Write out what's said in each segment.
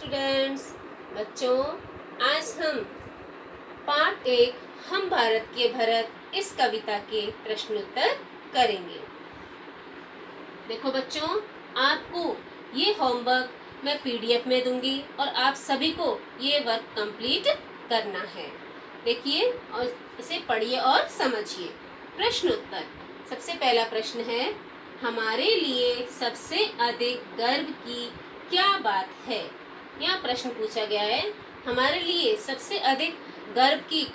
Students, बच्चों, आज हम पार्ट 1 हम भारत के भरत इस कविता के प्रश्नोत्तर करेंगे। देखो बच्चों, आपको ये होमवर्क मैं पीडीएफ में दूंगी और आप सभी को ये वर्क कंप्लीट करना है। देखिए और इसे पढ़िए और समझिए। प्रश्नोत्तर। सबसे पहला प्रश्न है, हमारे लिए सबसे अधिक गर्व की क्या बात है। यहाँ प्रश्न पूछा गया है, हमारे लिए सबसे अधिक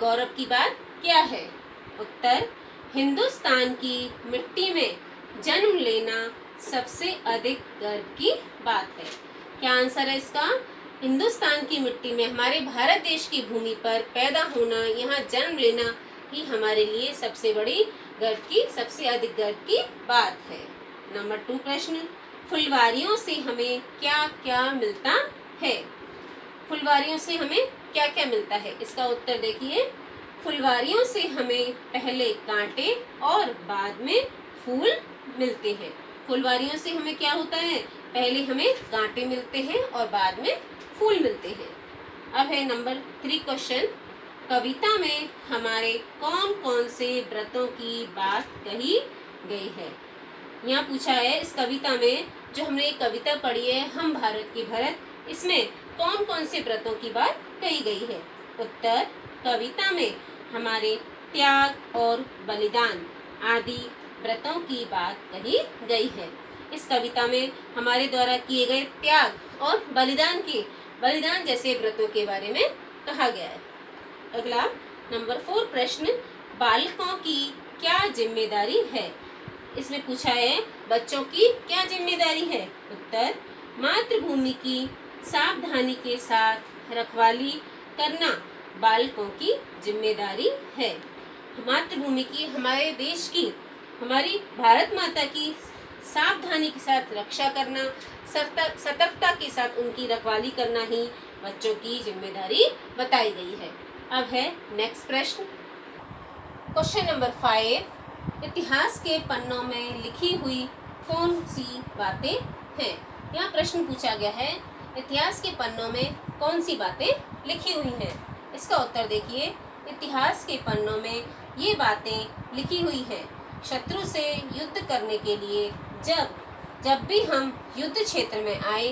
गौरव की बात क्या है। उत्तर, हिंदुस्तान की मिट्टी में जन्म लेना सबसे अधिक गर्व की बात है। क्या आंसर है इसका? हिंदुस्तान की मिट्टी में, हमारे भारत देश की भूमि पर पैदा होना, यहाँ जन्म लेना ही हमारे लिए सबसे अधिक गर्व की बात है। नंबर 2 प्रश्न, फुलवारियों से हमें क्या क्या मिलता है। फुलवारियों से हमें क्या क्या मिलता है, इसका उत्तर देखिए। फुलवारियों से हमें पहले कांटे और बाद में फूल मिलते हैं। फुलवारियों से हमें क्या होता है, पहले हमें कांटे मिलते हैं और बाद में फूल मिलते हैं। अब है नंबर 3 क्वेश्चन, कविता में हमारे कौन कौन से व्रतों की बात कही गई है। यहाँ पूछा है इस कविता में, जो हमने एक कविता पढ़ी है हम भारत के भरत, इसमें कौन कौन से व्रतों की बात कही गई है। उत्तर, कविता में हमारे त्याग और बलिदान आदि व्रतों की बात कही गई है। इस कविता में हमारे द्वारा किए गए त्याग और बलिदान जैसे व्रतों के बारे में कहा गया है। अगला नंबर 4 प्रश्न, बालकों की क्या जिम्मेदारी है। इसमें पूछा है बच्चों की क्या जिम्मेदारी है। उत्तर, मातृभूमि की सावधानी के साथ रखवाली करना बालकों की जिम्मेदारी है। मातृभूमि की, हमारे देश की, हमारी भारत माता की सावधानी के साथ रक्षा करना, सतर्कता के साथ उनकी रखवाली करना ही बच्चों की जिम्मेदारी बताई गई है। अब है नेक्स्ट प्रश्न, क्वेश्चन नंबर 5, इतिहास के पन्नों में लिखी हुई कौन सी बातें हैं। यहाँ प्रश्न पूछा गया है, इतिहास के पन्नों में कौन सी बातें लिखी हुई हैं। इसका उत्तर देखिए, इतिहास के पन्नों में ये बातें लिखी हुई हैं, शत्रु से युद्ध करने के लिए जब भी हम युद्ध क्षेत्र में आए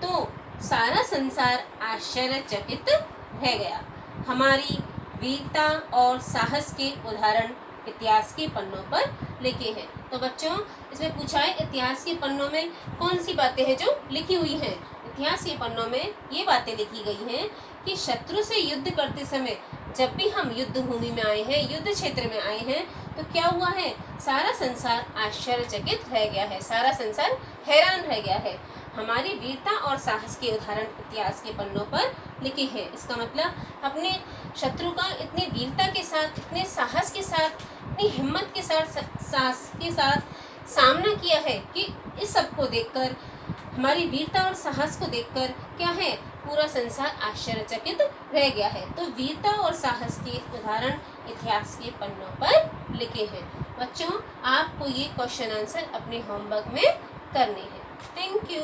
तो सारा संसार आश्चर्यचकित रह गया। हमारी वीरता और साहस के उदाहरण इतिहास के पन्नों पर लिखे हैं। तो बच्चों, इसमें पूछा है इतिहास के पन्नों में कौन सी बातें हैं जो लिखी हुई हैं। इतिहास के पन्नों में ये बातें लिखी गई हैं कि शत्रु से युद्ध करते समय जब भी हम युद्ध भूमि में आए हैं, युद्ध क्षेत्र में आए हैं, तो क्या हुआ है, सारा संसार आश्चर्यचकित रह गया है, सारा संसार हैरान रह गया है। हमारी वीरता और साहस के उदाहरण इतिहास के पन्नों पर लिखे हैं। इसका मतलब अपने शत्रु का इतनी वीरता के साथ, इतने साहस के साथ, इतनी हिम्मत के साथ सामना किया है कि इस सब को देखकर, हमारी वीरता और साहस को देखकर क्या है, पूरा संसार आश्चर्यचकित रह गया है। तो वीरता और साहस के उदाहरण इतिहास के पन्नों पर लिखे हैं। बच्चों, आपको ये क्वेश्चन आंसर अपने होमवर्क में करने हैं। Thank you.